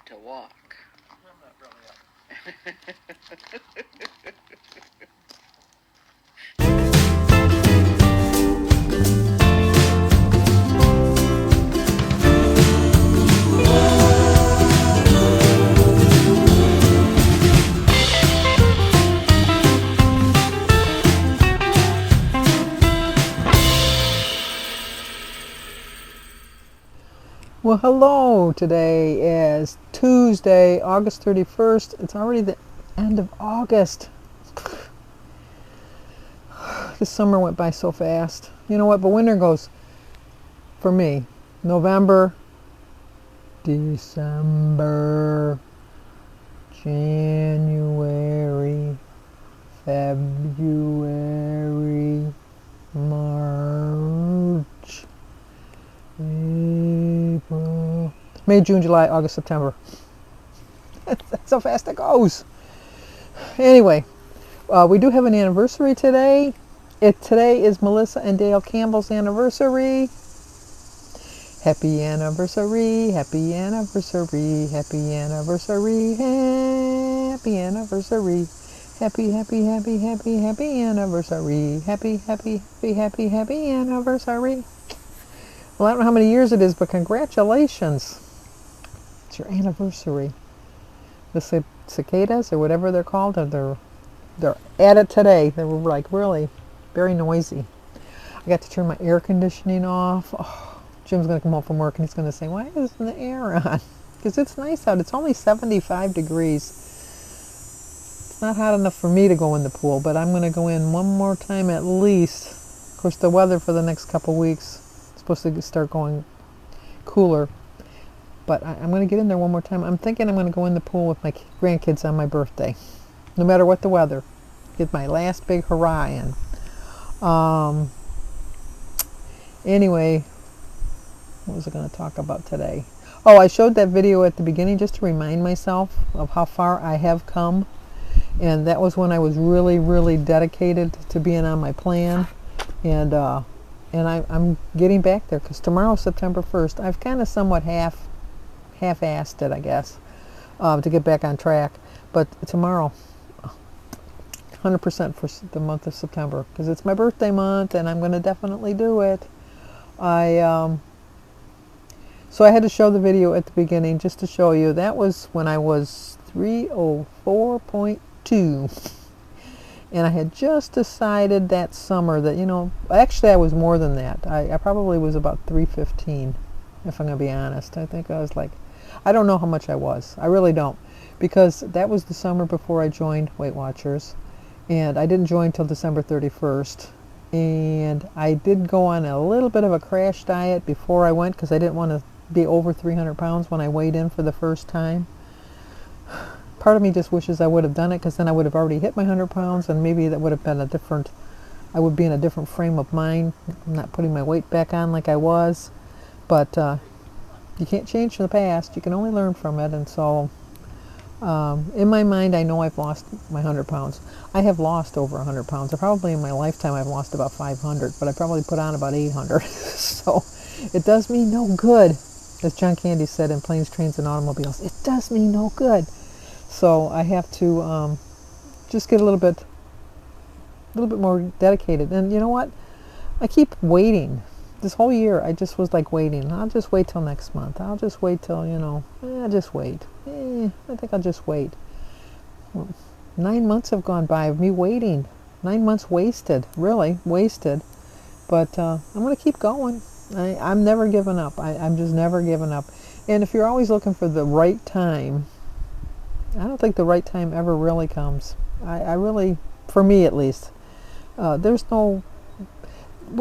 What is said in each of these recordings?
to walk. I'm not really up. Well, hello. Today is Tuesday, August 31st. It's already the end of August. This summer went by so fast. You know what? But winter goes, for me, November, December, January, February, March, April, May, June, July, August, September. That's how fast it goes. Anyway, we do have an anniversary today. Today is Melissa and Dale Campbell's anniversary. Happy anniversary, happy anniversary, happy anniversary, happy anniversary. Happy, happy, happy, happy, happy anniversary. Happy, happy, happy, happy, happy anniversary. Well, I don't know how many years it is, but congratulations. It's your anniversary. The cicadas, or whatever they're called, they're at it today. They were like really very noisy. I got to turn my air conditioning off. Oh, Jim's going to come home from work and he's going to say, why isn't the air on? Because it's nice out. It's only 75 degrees. It's not hot enough for me to go in the pool, but I'm going to go in one more time at least. Of course, the weather for the next couple weeks supposed to start going cooler, but I'm going to get in there one more time. I'm thinking I'm going to go in the pool with my grandkids on my birthday, no matter what the weather. Get my last big hurrah in. Anyway, what was I going to talk about today? Oh, I showed that video at the beginning just to remind myself of how far I have come, and that was when I was really, really dedicated to being on my plan, and I'm getting back there, because tomorrow's September 1st. I've kind of somewhat half-assed it, I guess, to get back on track. But tomorrow, 100% for the month of September, because it's my birthday month, and I'm going to definitely do it. So I had to show the video at the beginning just to show you. That was when I was 304.2. And I had just decided that summer that, actually I was more than that. I probably was about 315, if I'm going to be honest. I think I was like, I don't know how much I was. I really don't. Because that was the summer before I joined Weight Watchers. And I didn't join till December 31st. And I did go on a little bit of a crash diet before I went, because I didn't want to be over 300 pounds when I weighed in for the first time. Part of me just wishes I would have done it, because then I would have already hit my 100 pounds, and maybe that would have been I would be in a different frame of mind. I'm not putting my weight back on like I was. But you can't change the past. You can only learn from it. And so in my mind, I know I've lost my 100 pounds. I have lost over 100 pounds. Probably in my lifetime I've lost about 500, but I probably put on about 800. So it does me no good. As John Candy said in Planes, Trains, and Automobiles, it does me no good. So I have to just get a little bit more dedicated. And you know what? I keep waiting. This whole year, I just was like waiting. I'll just wait till next month. I'll just wait till, just wait. I think I'll just wait. Well, 9 months have gone by of me waiting. 9 months wasted, really wasted. But I'm going to keep going. I'm never giving up. I'm just never giving up. And if you're always looking for the right time, I don't think the right time ever really comes. I really, for me at least, when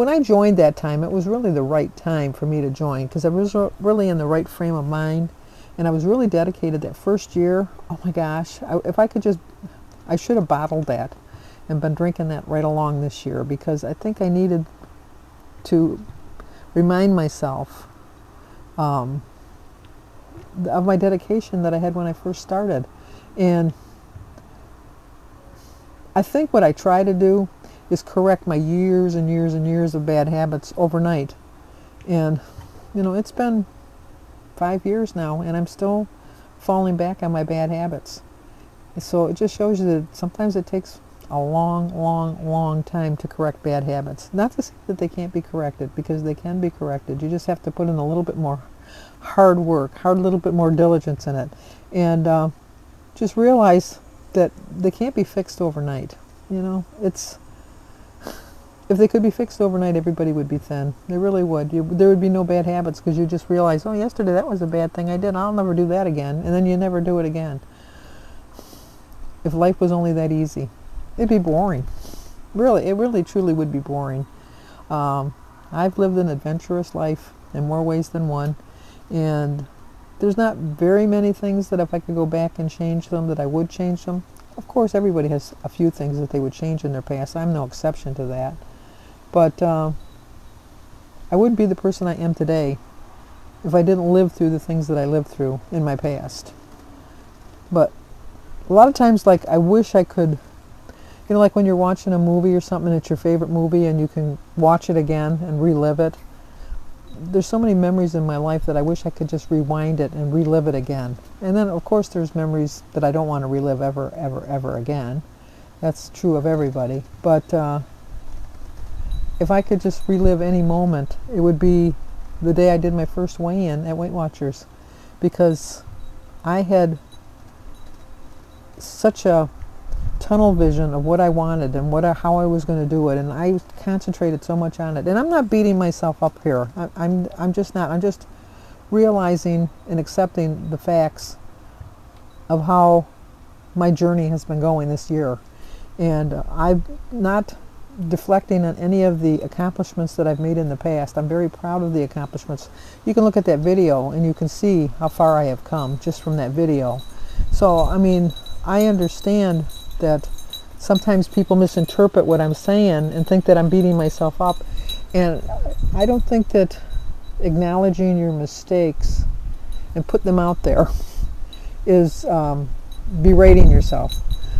I joined that time, it was really the right time for me to join, because I was really in the right frame of mind, and I was really dedicated that first year. Oh my gosh, I should have bottled that and been drinking that right along this year, because I think I needed to remind myself of my dedication that I had when I first started. And I think what I try to do is correct my years and years and years of bad habits overnight. And, it's been 5 years now, and I'm still falling back on my bad habits. So it just shows you that sometimes it takes a long, long, long time to correct bad habits. Not to say that they can't be corrected, because they can be corrected. You just have to put in a little bit more hard work, a little bit more diligence in it. And just realize that they can't be fixed overnight. You know, if they could be fixed overnight, everybody would be thin. They really would. There would be no bad habits, because you just realize, oh, yesterday that was a bad thing I did. I'll never do that again. And then you never do it again. If life was only that easy, it'd be boring. Really, it really truly would be boring. I've lived an adventurous life in more ways than one. And there's not very many things that if I could go back and change them, that I would change them. Of course, everybody has a few things that they would change in their past. I'm no exception to that. But I wouldn't be the person I am today if I didn't live through the things that I lived through in my past. But a lot of times, like, I wish I could, you know, like when you're watching a movie or something, it's your favorite movie, and you can watch it again and relive it. There's so many memories in my life that I wish I could just rewind it and relive it again. And then, of course, there's memories that I don't want to relive ever, ever, ever again. That's true of everybody. But if I could just relive any moment, it would be the day I did my first weigh-in at Weight Watchers, because I had such a tunnel vision of what I wanted and how I was going to do it, and I concentrated so much on it. And I'm not beating myself up here. I'm just not. I'm just realizing and accepting the facts of how my journey has been going this year. And I'm not deflecting on any of the accomplishments that I've made in the past. I'm very proud of the accomplishments. You can look at that video and you can see how far I have come just from that video. So, I mean, I understand that sometimes people misinterpret what I'm saying and think that I'm beating myself up. And I don't think that acknowledging your mistakes and put them out there is berating yourself,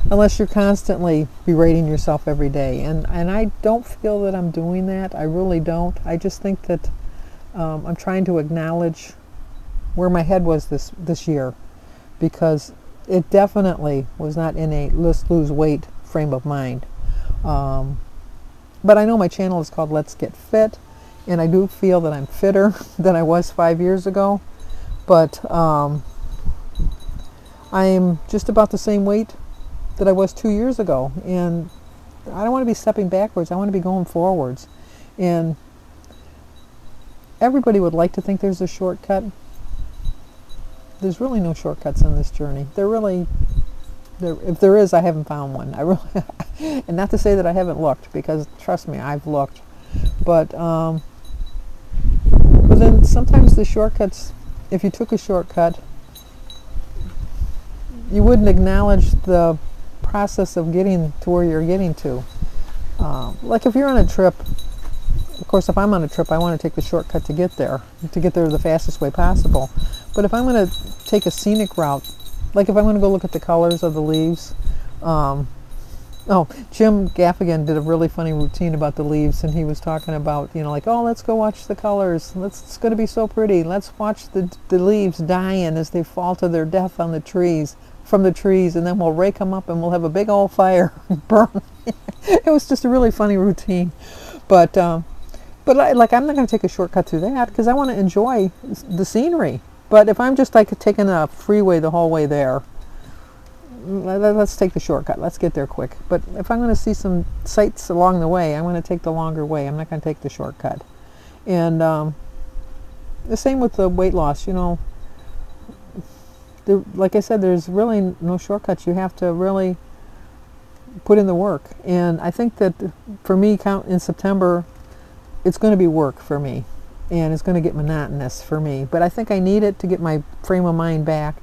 unless you're constantly berating yourself every day. And I don't feel that I'm doing that. I really don't. I just think that I'm trying to acknowledge where my head was this year, because it definitely was not in a let's lose weight frame of mind. But I know my channel is called Let's Get Fit, and I do feel that I'm fitter than I was 5 years ago. But I'm just about the same weight that I was 2 years ago. And I don't want to be stepping backwards. I want to be going forwards. And everybody would like to think there's a shortcut. There's really no shortcuts in this journey. If there is, I haven't found one. I really, and not to say that I haven't looked, because trust me, I've looked. But then sometimes the shortcuts, if you took a shortcut, you wouldn't acknowledge the process of getting to where you're getting to. Like if you're on a trip, of course, if I'm on a trip, I want to take the shortcut to get there the fastest way possible. But if I'm going to take a scenic route, like if I'm going to go look at the colors of the leaves, Jim Gaffigan did a really funny routine about the leaves, and he was talking about, like, oh, let's go watch the colors. It's going to be so pretty. Let's watch the leaves dying as they fall to their death on the trees, from the trees, and then we'll rake them up and we'll have a big old fire and burn. It was just a really funny routine. But I'm not going to take a shortcut through that, because I want to enjoy the scenery. But if I'm just like taking a freeway the whole way there, let's take the shortcut. Let's get there quick. But if I'm going to see some sights along the way, I'm going to take the longer way. I'm not going to take the shortcut. And the same with the weight loss. Like I said, there's really no shortcuts. You have to really put in the work. And I think that for me, in September, it's going to be work for me. And it's going to get monotonous for me. But I think I need it to get my frame of mind back,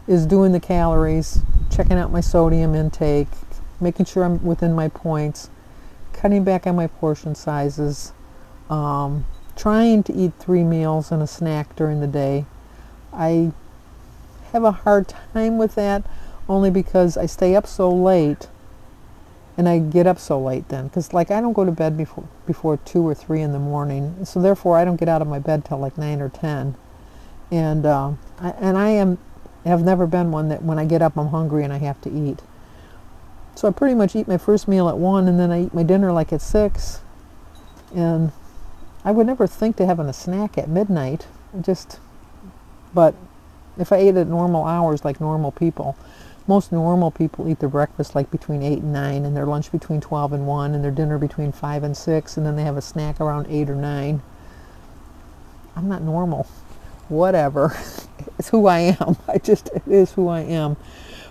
is doing the calories, checking out my sodium intake, making sure I'm within my points, cutting back on my portion sizes, trying to eat 3 meals and a snack during the day. I have a hard time with that, only because I stay up so late, and I get up so late then, because I don't go to bed before 2 or 3 in the morning, so therefore I don't get out of my bed till like 9 or 10, and I am have never been one that when I get up I'm hungry and I have to eat. So I pretty much eat my first meal at 1 and then I eat my dinner like at 6. And I would never think to having a snack at midnight. But if I ate at normal hours like normal people, most normal people eat their breakfast like between 8 and 9 and their lunch between 12 and 1 and their dinner between 5 and 6 and then they have a snack around 8 or 9. I'm not normal. Whatever. It's who I am. It is who I am.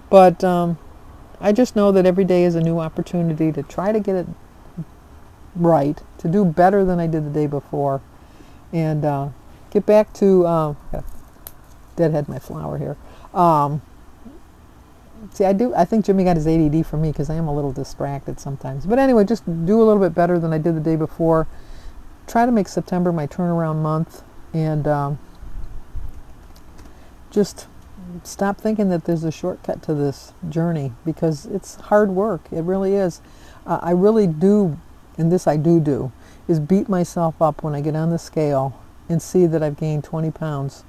But I just know that every day is a new opportunity to try to get it right, to do better than I did the day before, and get back to deadhead my flower here. See, I think Jimmy got his ADD from me because I am a little distracted sometimes. But anyway, just do a little bit better than I did the day before. Try to make September my turnaround month, and just stop thinking that there's a shortcut to this journey, because it's hard work. It really is. I really do, and this I do, is beat myself up when I get on the scale and see that I've gained 20 pounds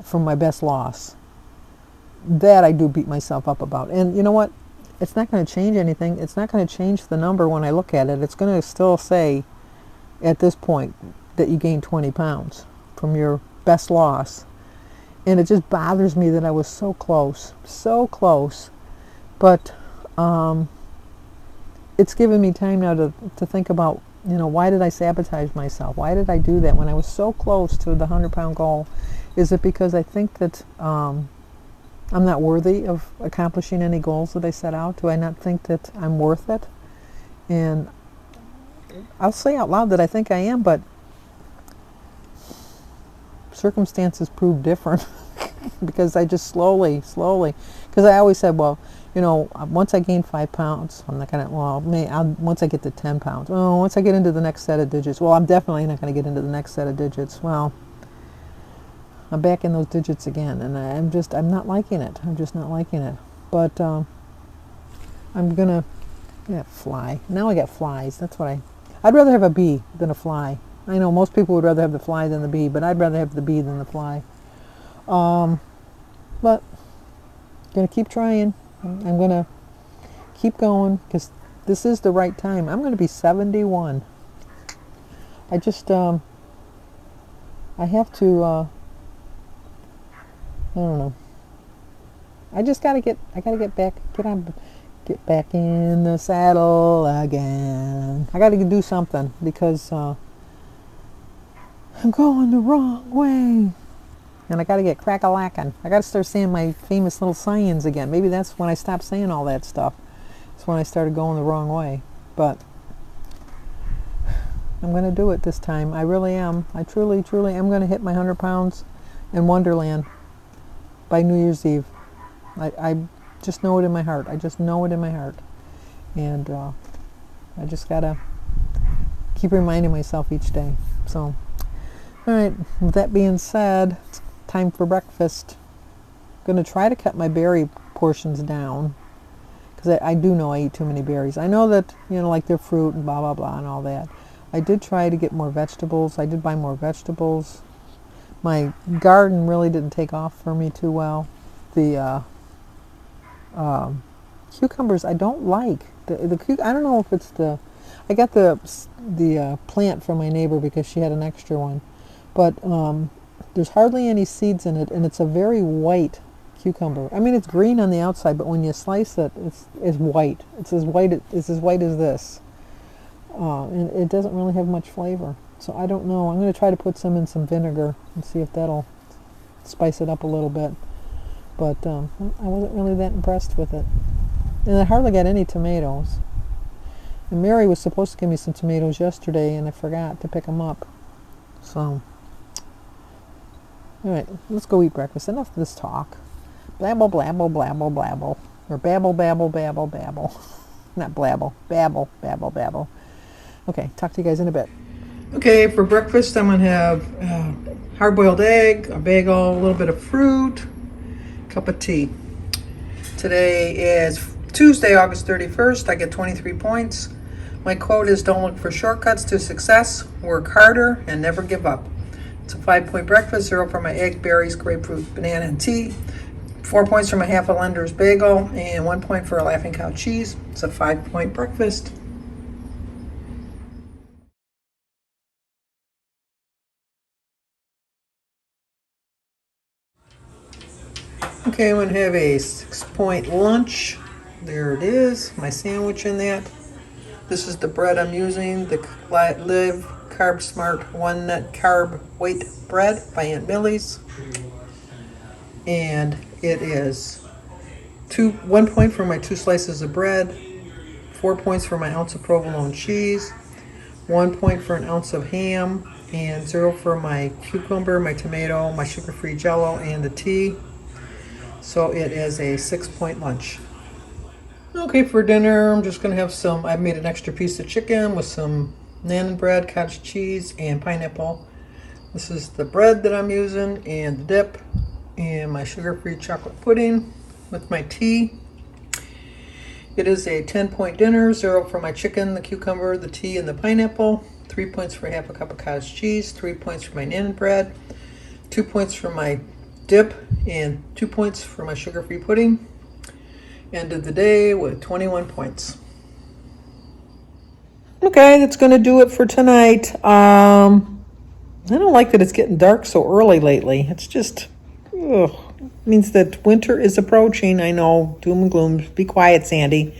from my best loss. That I do beat myself up about. And you know what? It's not going to change anything. It's not going to change the number when I look at it. It's going to still say at this point that you gained 20 pounds from your best loss. And it just bothers me that I was so close. But it's given me time now to think about, why did I sabotage myself? Why did I do that when I was so close to the 100-pound goal? Is it because I think that I'm not worthy of accomplishing any goals that I set out? Do I not think that I'm worth it? And I'll say out loud that I think I am, but circumstances prove different. Because I just slowly, because I always said, well, once I gain 5 pounds, I'm not going to, once I get to 10 pounds, once I get into the next set of digits, I'm definitely not going to get into the next set of digits. Well, I'm back in those digits again, and I'm not liking it. I'm just not liking it. But I'm going to, fly. Now I got flies. That's what I'd rather have a bee than a fly. I know most people would rather have the fly than the bee, but I'd rather have the bee than the fly. But I'm going to keep trying. I'm going to keep going because this is the right time. I'm going to be 71. I just, I have to, I don't know. I gotta get back in the saddle again. I gotta do something because, I'm going the wrong way. And I got to get crack-a-lackin'. I got to start saying my famous little sayings again. Maybe that's when I stopped saying all that stuff. It's when I started going the wrong way. But I'm going to do it this time. I really am. I truly am going to hit my 100 pounds in Wonderland by New Year's Eve. I just know it in my heart. I just know it in my heart. And I just got to keep reminding myself each day. So, all right, with that being said, it's time for breakfast. I'm going to try to cut my berry portions down because I do know I eat too many berries. I know that, like they're fruit and blah, blah, blah and all that. I did try to get more vegetables. I did buy more vegetables. My garden really didn't take off for me too well. The cucumbers I don't like. I don't know if it's I got the plant from my neighbor because she had an extra one. But there's hardly any seeds in it, and it's a very white cucumber. I mean, it's green on the outside, but when you slice it, it's white. It's as white as this. And it doesn't really have much flavor. So I don't know. I'm going to try to put some in some vinegar and see if that'll spice it up a little bit. But I wasn't really that impressed with it. And I hardly got any tomatoes. And Mary was supposed to give me some tomatoes yesterday, and I forgot to pick them up. So, all right, let's go eat breakfast. Enough of this talk. Blabble, blabble, blabble, blabble. Or babble, babble, babble, babble. Not blabble. Babble, babble, babble. Okay, talk to you guys in a bit. Okay, for breakfast I'm going to have hard-boiled egg, a bagel, a little bit of fruit, cup of tea. Today is Tuesday, August 31st. I get 23 points. My quote is, don't look for shortcuts to success, work harder, and never give up. It's a 5-point breakfast, 0 for my egg, berries, grapefruit, banana, and tea. 4 points for my half a Lender's bagel, and 1 point for a Laughing Cow cheese. It's a 5-point breakfast. Okay, I'm going to have a 6-point lunch. There it is, my sandwich in that. This is the bread I'm using, the Live Carb Smart 1 Net Carb Weight Bread by Aunt Millie's. And it is 1 point for my 2 slices of bread, 4 points for my ounce of provolone cheese, 1 point for an ounce of ham, and 0 for my cucumber, my tomato, my sugar-free Jell-O, and the tea. So it is a 6-point lunch. Okay, for dinner, I'm just going to have I made an extra piece of chicken with some naan bread, cottage cheese, and pineapple. This is the bread that I'm using, and the dip, and my sugar-free chocolate pudding with my tea. It is a 10-point dinner, 0 for my chicken, the cucumber, the tea, and the pineapple, 3 points for half a cup of cottage cheese, 3 points for my naan bread, 2 points for my dip, and 2 points for my sugar-free pudding. Ended the day with 21 points. Okay, that's going to do it for tonight. I don't like that it's getting dark so early lately. It's just, ugh, means that winter is approaching. I know, doom and gloom. Be quiet, Sandy.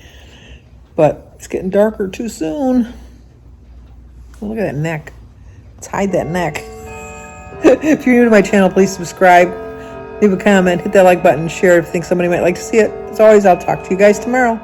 But it's getting darker too soon. Look at that neck. Let's hide that neck. If you're new to my channel, please subscribe. Leave a comment, hit that like button, share if you think somebody might like to see it. As always, I'll talk to you guys tomorrow.